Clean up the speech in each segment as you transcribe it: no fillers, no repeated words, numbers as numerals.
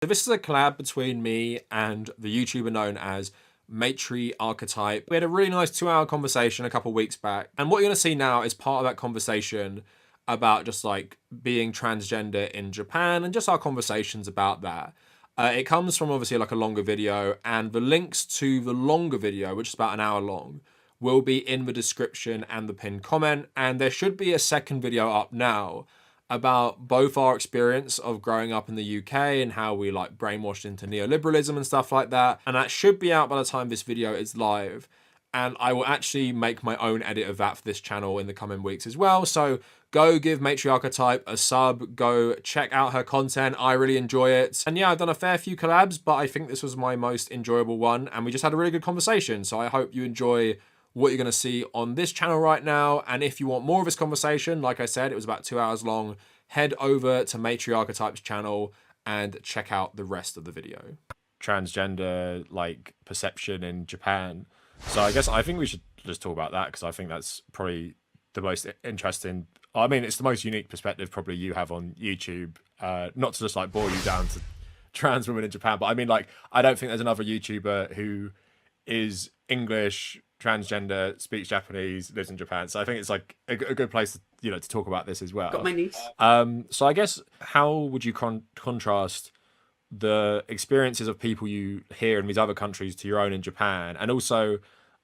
So this is a collab between me and the YouTuber known as Matri Archetype. We had a really nice 2-hour conversation a couple weeks back. And what you're going to see now is part of that conversation about just like being transgender in Japan and just our conversations about that. It comes from obviously like a longer video, and the links to the longer video, which is about an hour long, will be in the description and the pinned comment. And there should be a second video up now about both our experience of growing up in the UK and how we like brainwashed into neoliberalism and stuff like that. And that should be out by the time this video is live. And I will actually make my own edit of that for this channel in the coming weeks as well. So go give Matriarchetype a sub, go check out her content. I really enjoy it. And yeah, I've done a fair few collabs, but I think this was my most enjoyable one. And we just had a really good conversation. So I hope you enjoy what you're going to see on this channel right now. And if you want more of this conversation, like I said, it was about 2 hours long, head over to Matriarchetype's channel and check out the rest of the video. Transgender like perception in Japan. So I think we should just talk about that, because I think that's probably the most interesting. I mean, it's the most unique perspective probably you have on YouTube. Not to just like bore you down to trans women in Japan, but I mean, like, I don't think there's another YouTuber who is English, transgender, speaks Japanese, lives in Japan. So I think it's like a good place to, you know, to talk about this as well. Got my niece. So I guess, how would you contrast the experiences of people you hear in these other countries to your own in Japan? And also,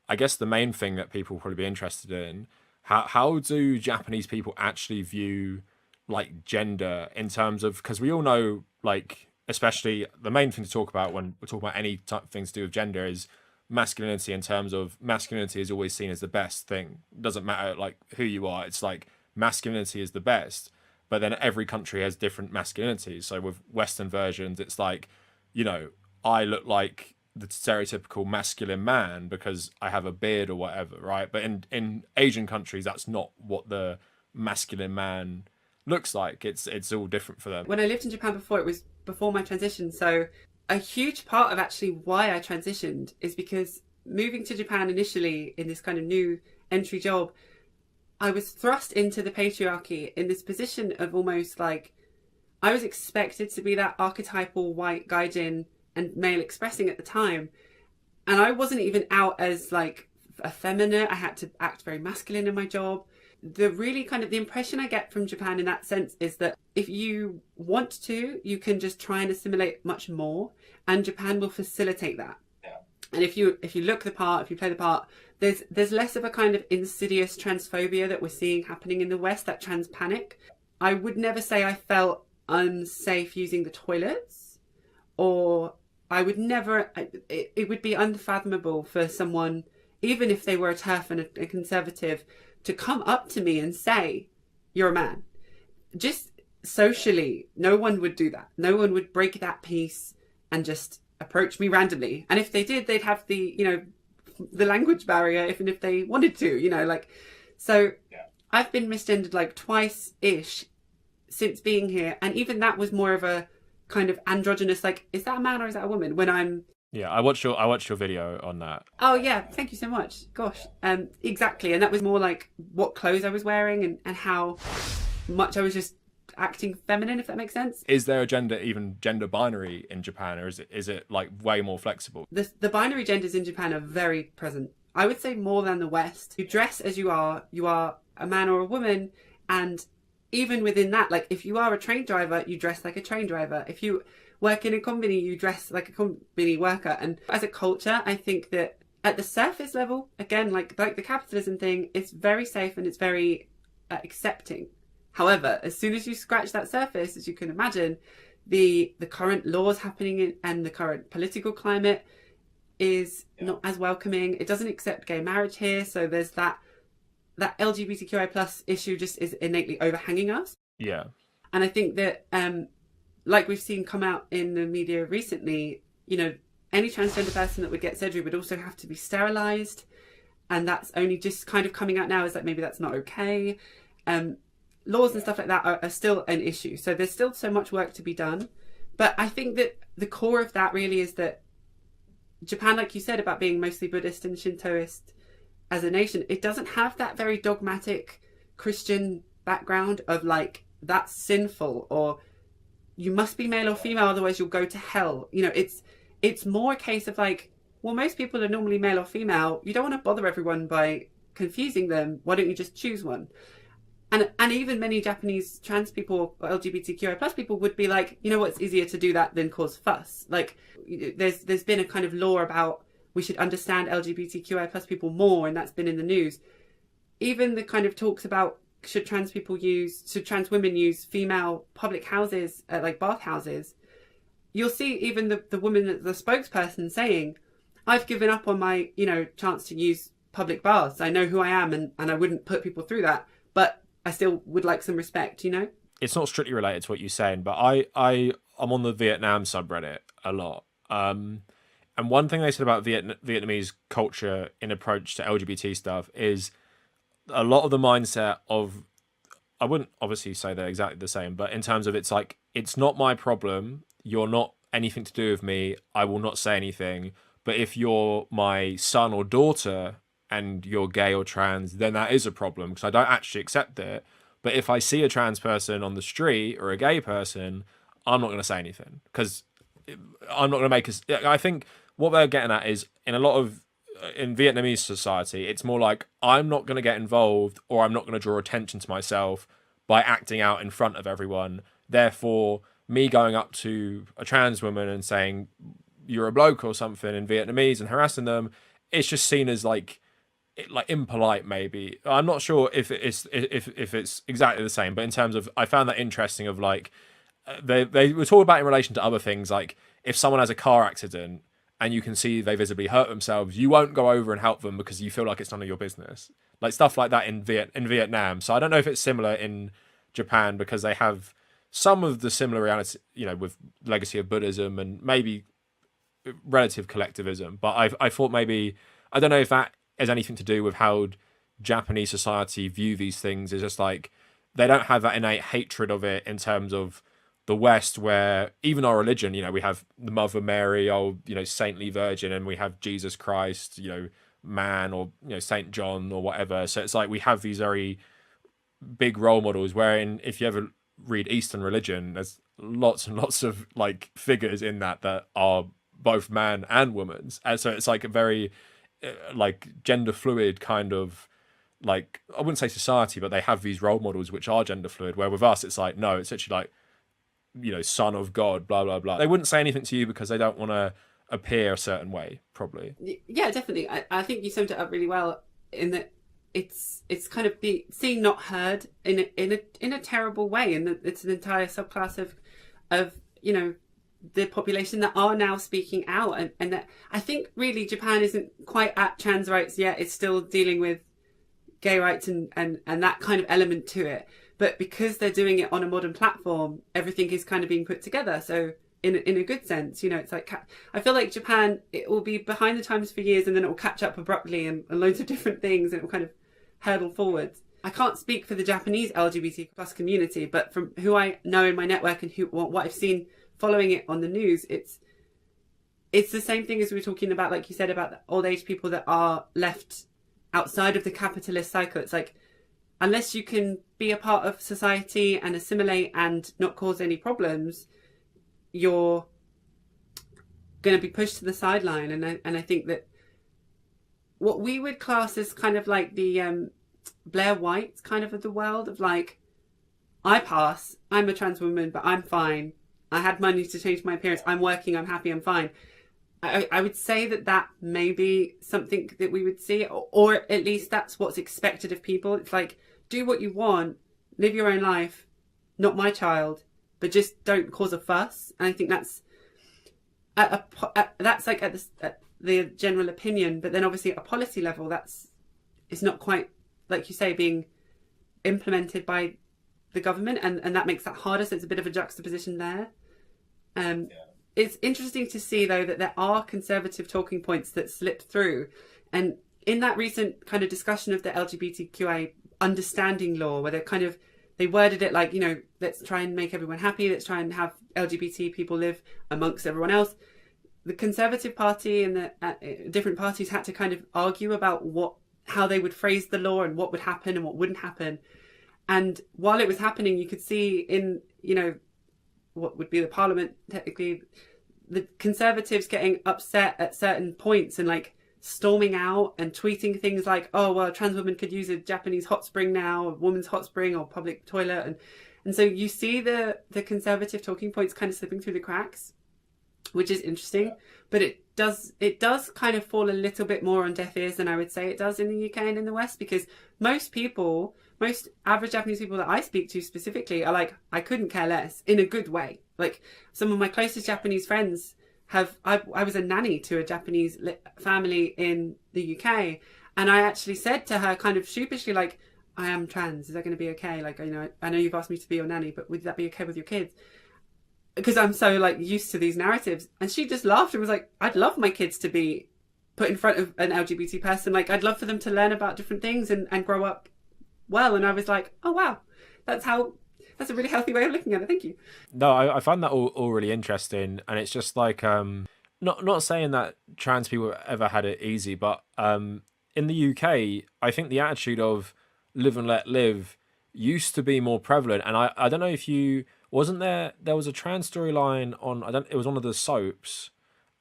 I guess the main thing that people will probably be interested in, how do Japanese people actually view like gender in terms of, because we all know, like, especially the main thing to talk about when we're talking about any type of things to do with gender is masculinity, in terms of masculinity is always seen as the best thing. It doesn't matter like who you are, it's like masculinity is the best. But then every country has different masculinities. So with Western versions, it's like, you know, I look like the stereotypical masculine man because I have a beard or whatever, right? But in Asian countries, that's not what the masculine man looks like. It's all different for them. When I lived in Japan before, it was before my transition. So a huge part of actually why I transitioned is because moving to Japan initially in this kind of new entry job, I was thrust into the patriarchy in this position of almost like I was expected to be that archetypal white gaijin and male expressing at the time. And I wasn't even out as like effeminate. I had to act very masculine in my job. The really kind of the impression I get from Japan in that sense is that if you want to, you can just try and assimilate much more, and Japan will facilitate that. Yeah. And if you look the part, if you play the part, there's less of a kind of insidious transphobia that we're seeing happening in the West, that trans panic. I would never say I felt unsafe using the toilets, or I would never, it would be unfathomable for someone, even if they were a TERF and a conservative, to come up to me and say, you're a man. Just socially, no one would do that. No one would break that peace and just approach me randomly. And if they did, they'd have the, you know, the language barrier, even if they wanted to, you know, like, so yeah. I've been misgendered like twice-ish since being here. And even that was more of a kind of androgynous, like, is that a man or is that a woman? When I'm... Yeah, I watched your video on that. Oh yeah, thank you so much. Gosh, exactly. And that was more like what clothes I was wearing and how much I was just acting feminine, if that makes sense. Is there a gender binary in Japan, or is it like way more flexible? The binary genders in Japan are very present. I would say more than the West. You dress as you are a man or a woman, and even within that, like if you are a train driver, you dress like a train driver. If you work in a company, you dress like a company worker. And as a culture, I think that at the surface level, again, like the capitalism thing, it's very safe and it's very accepting. However, as soon as you scratch that surface, as you can imagine, the current laws happening and the current political climate is not as welcoming. It doesn't accept gay marriage here. So there's that LGBTQI plus issue just is innately overhanging us. Yeah. And I think that, like we've seen come out in the media recently, you know, any transgender person that would get surgery would also have to be sterilized. And that's only just kind of coming out now, is that maybe that's not okay. Laws and stuff like that are still an issue. So there's still so much work to be done. But I think that the core of that really is that Japan, like you said, about being mostly Buddhist and Shintoist as a nation, it doesn't have that very dogmatic Christian background of like, that's sinful, or you must be male or female, otherwise you'll go to hell. You know, it's more a case of like, well, most people are normally male or female. You don't want to bother everyone by confusing them. Why don't you just choose one? And even many Japanese trans people or LGBTQI plus people would be like, you know what, it's easier to do that than cause fuss. Like, there's been a kind of law about we should understand LGBTQI plus people more, and that's been in the news. Even the kind of talks about should trans women use female public houses, like bath houses, you'll see even the woman, the spokesperson saying, I've given up on my, you know, chance to use public baths. I know who I am, and I wouldn't put people through that, but I still would like some respect, you know? It's not strictly related to what you're saying, but I'm on the Vietnam subreddit a lot. And one thing they said about Vietnamese culture in approach to LGBT stuff is a lot of the mindset of, I wouldn't obviously say they're exactly the same, but in terms of it's like, it's not my problem. You're not anything to do with me. I will not say anything. But if you're my son or daughter and you're gay or trans, then that is a problem because I don't actually accept it. But if I see a trans person on the street or a gay person, I'm not going to say anything because I'm not going to make us. I think what they're getting at is in Vietnamese society, it's more like I'm not going to get involved or I'm not going to draw attention to myself by acting out in front of everyone. Therefore, me going up to a trans woman and saying you're a bloke or something in Vietnamese and harassing them, it's just seen as like impolite. Maybe I'm not sure if it's exactly the same, but in terms of, I found that interesting. Of like they were talking about in relation to other things, like if someone has a car accident and you can see they visibly hurt themselves, you won't go over and help them because you feel like it's none of your business. Like stuff like that in Vietnam. So I don't know if it's similar in Japan because they have some of the similar reality, you know, with legacy of Buddhism and maybe relative collectivism. But I thought maybe, I don't know if that has anything to do with how Japanese society view these things. It's just like they don't have that innate hatred of it in terms of the West, where even our religion, you know, we have the Mother Mary, you know, saintly virgin, and we have Jesus Christ, you know, man, or, you know, Saint John or whatever. So it's like we have these very big role models, wherein if you ever read Eastern religion, there's lots and lots of like figures in that are both man and woman's. And so it's like a very like gender fluid kind of, like, I wouldn't say society, but they have these role models which are gender fluid, where with us it's like, no, it's actually like, you know, son of God, blah blah blah. They wouldn't say anything to you because they don't want to appear a certain way, probably. Yeah, definitely. I think you summed it up really well in that it's kind of seen, not heard in a terrible way, and that it's an entire subclass of you know, the population that are now speaking out, and that I think really Japan isn't quite at trans rights yet. It's still dealing with gay rights and that kind of element to it. But because they're doing it on a modern platform, everything is kind of being put together. So in a good sense, you know, it's like, I feel like Japan, it will be behind the times for years and then it will catch up abruptly and loads of different things, and it will kind of hurdle forwards. I can't speak for the Japanese LGBT plus community, but from who I know in my network and what I've seen following it on the news, it's the same thing as we were talking about, like you said, about the old age people that are left outside of the capitalist cycle. It's like, unless you can be a part of society and assimilate and not cause any problems, you're going to be pushed to the sideline. And I think that what we would class as kind of like the Blair White kind of the world of like, I pass, I'm a trans woman, but I'm fine. I had money to change my appearance. I'm working, I'm happy, I'm fine. I would say that may be something that we would see, or at least that's what's expected of people. It's like, do what you want, live your own life, not my child, but just don't cause a fuss. And I think that's that's like at the general opinion, but then obviously at a policy level, it's not quite, like you say, being implemented by the government, and that makes that harder. So it's a bit of a juxtaposition there. It's interesting to see, though, that there are conservative talking points that slip through. And in that recent kind of discussion of the LGBTQI understanding law, where they worded it like, you know, let's try and make everyone happy, let's try and have LGBT people live amongst everyone else. The Conservative Party and the different parties had to kind of argue about how they would phrase the law and what would happen and what wouldn't happen. And while it was happening, you could see in, you know, what would be the parliament, technically, the Conservatives getting upset at certain points and like storming out and tweeting things like, oh, well, a trans woman could use a Japanese hot spring now, a woman's hot spring or public toilet. And so you see the Conservative talking points kind of slipping through the cracks, which is interesting. But it does kind of fall a little bit more on deaf ears than I would say it does in the UK and in the West, because most average Japanese people that I speak to specifically are like, I couldn't care less, in a good way. Like, some of my closest Japanese friends I was a nanny to a Japanese family in the UK, and I actually said to her kind of sheepishly, like, I am trans, is that going to be okay? Like, I know you've asked me to be your nanny, but would that be okay with your kids? Because I'm so like used to these narratives. And she just laughed and was like, I'd love my kids to be put in front of an LGBT person. Like, I'd love for them to learn about different things and grow up well. And I was like, oh wow, that's a really healthy way of looking at it. Thank you. No, I find that all really interesting. And it's just like, not saying that trans people ever had it easy, but in the UK, I think the attitude of live and let live used to be more prevalent. And I don't know if wasn't there was a trans storyline on, it was one of the soaps.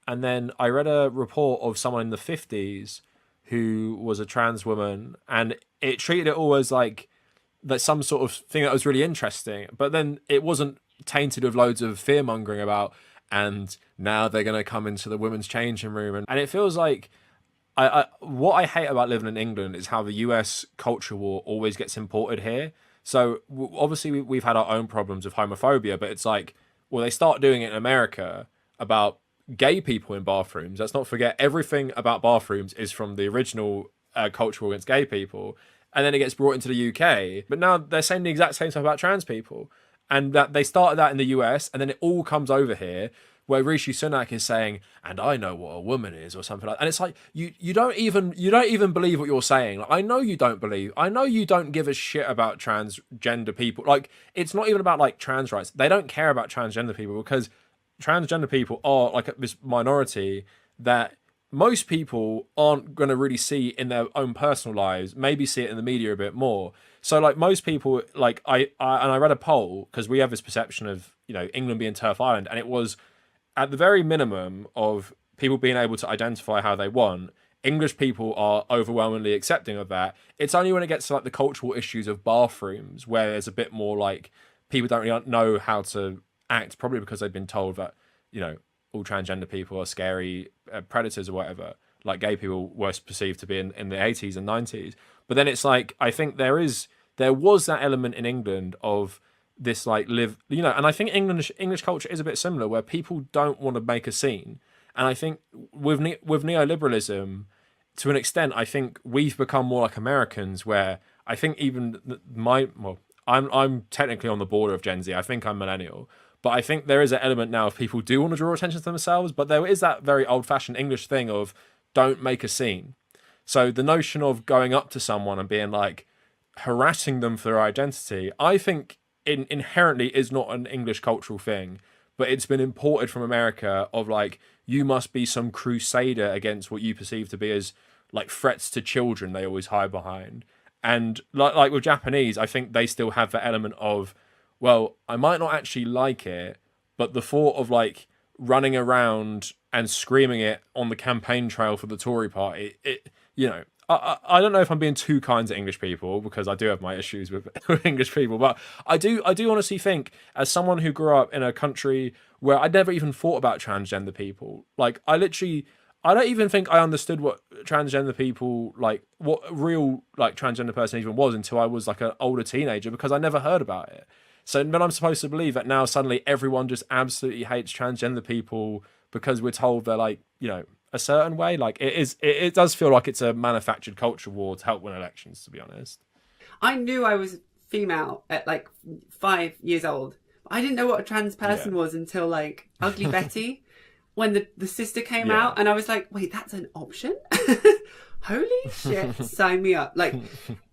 And then I read a report of someone in the 50s who was a trans woman, and it treated it all as like that some sort of thing that was really interesting. But then it wasn't tainted with loads of fear mongering about, and now they're going to come into the women's changing room. And it feels like, what I hate about living in England is how the US culture war always gets imported here. So obviously we've had our own problems with homophobia, but it's like, well, they start doing it in America about gay people in bathrooms. Let's not forget, everything about bathrooms is from the original culture against gay people. And then it gets brought into the UK. But now they're saying the exact same stuff about trans people. And that they started that in the US, and then it all comes over here, where Rishi Sunak is saying, and I know what a woman is, or something like that. And it's like, you don't even believe what you're saying. Like, I know you don't give a shit about transgender people. Like, it's not even about like trans rights. They don't care about transgender people, because transgender people are like this minority that most people aren't going to really see in their own personal lives, maybe see it in the media a bit more. So like most people, like I read a poll, because we have this perception of, England being turf island, and it was at the very minimum of people being able to identify how they want. English people are overwhelmingly accepting of that. It's only when it gets to like the cultural issues of bathrooms where there's a bit more like people don't really know how to act, probably because they've been told that, all transgender people are scary predators or whatever, like gay people were perceived to be in the 80s and 90s. But then it's like, I think there was that element in England of this like live, and I think English culture is a bit similar, where people don't want to make a scene. And I think with neoliberalism, to an extent, I think we've become more like Americans, where I think even I'm technically on the border of Gen Z. I think I'm millennial. But I think there is an element now of people do want to draw attention to themselves, but there is that very old-fashioned English thing of don't make a scene. So the notion of going up to someone and being like harassing them for their identity, I think inherently is not an English cultural thing, but it's been imported from America of like, you must be some crusader against what you perceive to be as like threats to children they always hide behind. And like with Japanese, I think they still have that element of, well, I might not actually like it, but the thought of like running around and screaming it on the campaign trail for the Tory party, I don't know if I'm being too kind to English people, because I do have my issues with English people, but I do honestly think, as someone who grew up in a country where I never even thought about transgender people, like I don't even think I understood what transgender people, like what a real like transgender person even was, until I was like an older teenager, because I never heard about it. So then I'm supposed to believe that now suddenly everyone just absolutely hates transgender people because we're told they're like, a certain way. Like it does feel like it's a manufactured culture war to help win elections, to be honest. I knew I was female at like 5 years old. I didn't know what a trans person was until like Ugly Betty, when the sister came out, and I was like, wait, that's an option? Holy shit, sign me up. Like,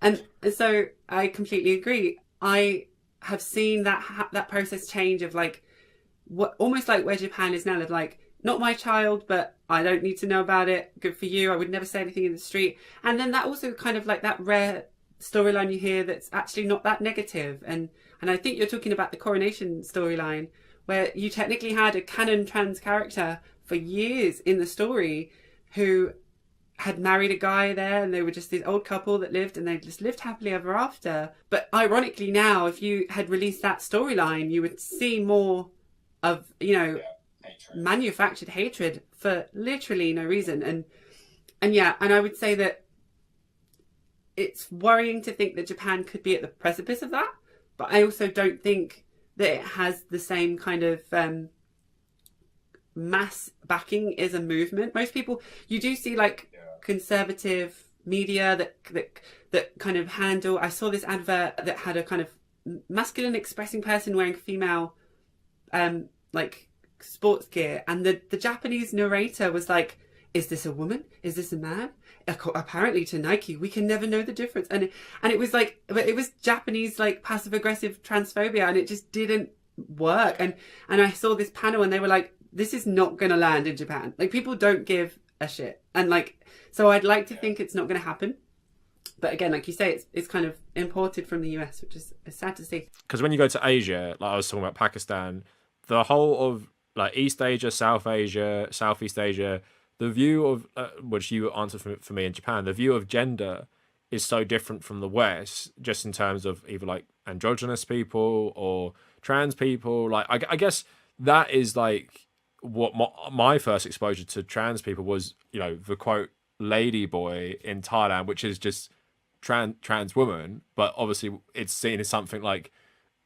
and so I completely agree. I have seen that process change of like, what almost like where Japan is now, of like, not my child, but I don't need to know about it. Good for you. I would never say anything in the street. And then that also kind of like that rare storyline you hear that's actually not that negative. And I think you're talking about the coronation storyline, where you technically had a canon trans character for years in the story who had married a guy there, and they were just this old couple that lived, and they just lived happily ever after. But ironically now, if you had released that storyline, you would see more of, manufactured hatred for literally no reason. And I would say that it's worrying to think that Japan could be at the precipice of that, but I also don't think that it has the same kind of mass backing as a movement. Most people, you do see conservative media that kind of handle. I saw this advert that had a kind of masculine expressing person wearing female sports gear, and the Japanese narrator was like, is this a woman? Is this a man? Apparently to Nike, we can never know the difference. And it was like, but it was Japanese passive aggressive transphobia, and it just didn't work. And I saw this panel, and they were like, this is not going to land in Japan. People don't give a shit. And so I'd like to think it's not going to happen. But again, like you say, it's kind of imported from the US, which is sad to see. Because when you go to Asia, like I was talking about Pakistan, the whole of East Asia, South Asia, Southeast Asia, the view of, which you answered for me in Japan, the view of gender is so different from the West, just in terms of either androgynous people or trans people. I guess that is what my first exposure to trans people was, the quote lady boy in Thailand, which is just trans woman, but obviously it's seen as something like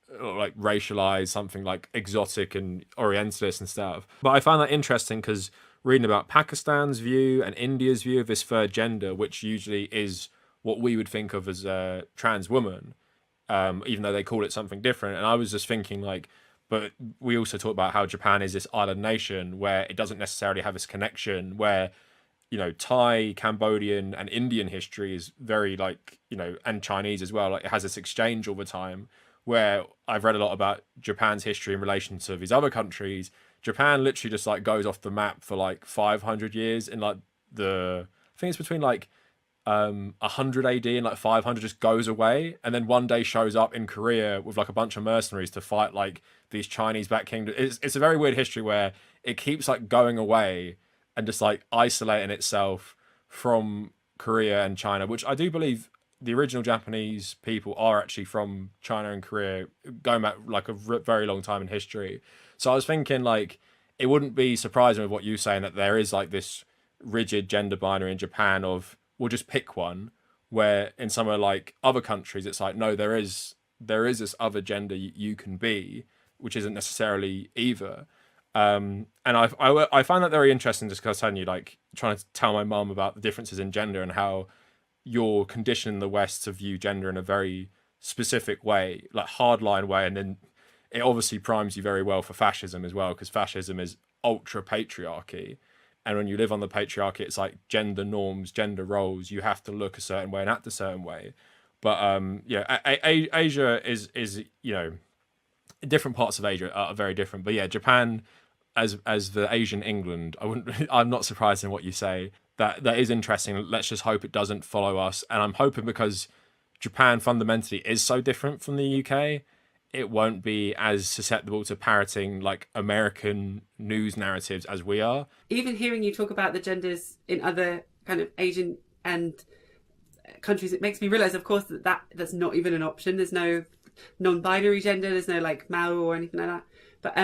racialized, something exotic and orientalist and stuff. But I found that interesting because reading about Pakistan's view and India's view of this third gender, which usually is what we would think of as a trans woman, even though they call it something different. And I was just thinking but we also talk about how Japan is this island nation where it doesn't necessarily have this connection, where Thai, Cambodian and Indian history is very and Chinese as well, it has this exchange all the time, where I've read a lot about Japan's history in relation to these other countries. Japan literally just goes off the map for 500 years in I think it's between 100 AD and 500, just goes away, and then one day shows up in Korea with a bunch of mercenaries to fight these Chinese backed kingdoms. It's a very weird history where it keeps going away and just isolating itself from Korea and China, which I do believe the original Japanese people are actually from China and Korea, going back a very long time in history. So I was thinking it wouldn't be surprising with what you're saying, that there is this rigid gender binary in Japan of, we'll just pick one, where in somewhere other countries it's no, there is this other gender you can be, which isn't necessarily either. And I find that very interesting, just because I was telling you, trying to tell my mum about the differences in gender and how you're conditioned in the West to view gender in a very specific way, hardline way, and then it obviously primes you very well for fascism as well, because fascism is ultra patriarchy, and when you live on the patriarchy, it's gender norms, gender roles, you have to look a certain way and act a certain way. But Asia is different parts of Asia are very different. But yeah, Japan as the Asian England, I'm not surprised in what you say. That is interesting. Let's just hope it doesn't follow us. And I'm hoping, because Japan fundamentally is so different from the UK, it won't be as susceptible to parroting American news narratives as we are. Even hearing you talk about the genders in other kind of Asian and countries, it makes me realize, of course, that's not even an option. There's no non-binary gender. There's no Mao or anything like that. But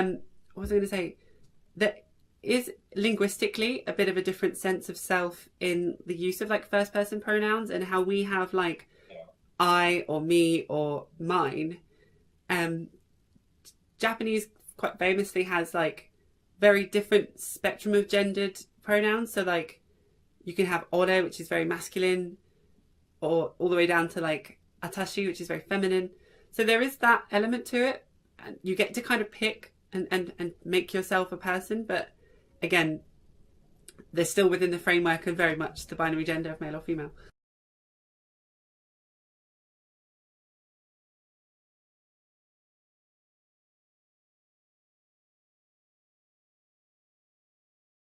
what was I going to say? There is linguistically a bit of a different sense of self in the use of first person pronouns, and how we have I or me or mine. Japanese quite famously has very different spectrum of gendered pronouns. So you can have ore, which is very masculine, or all the way down to atashi, which is very feminine. So there is that element to it, and you get to kind of pick and make yourself a person. But again, they're still within the framework of very much the binary gender of male or female.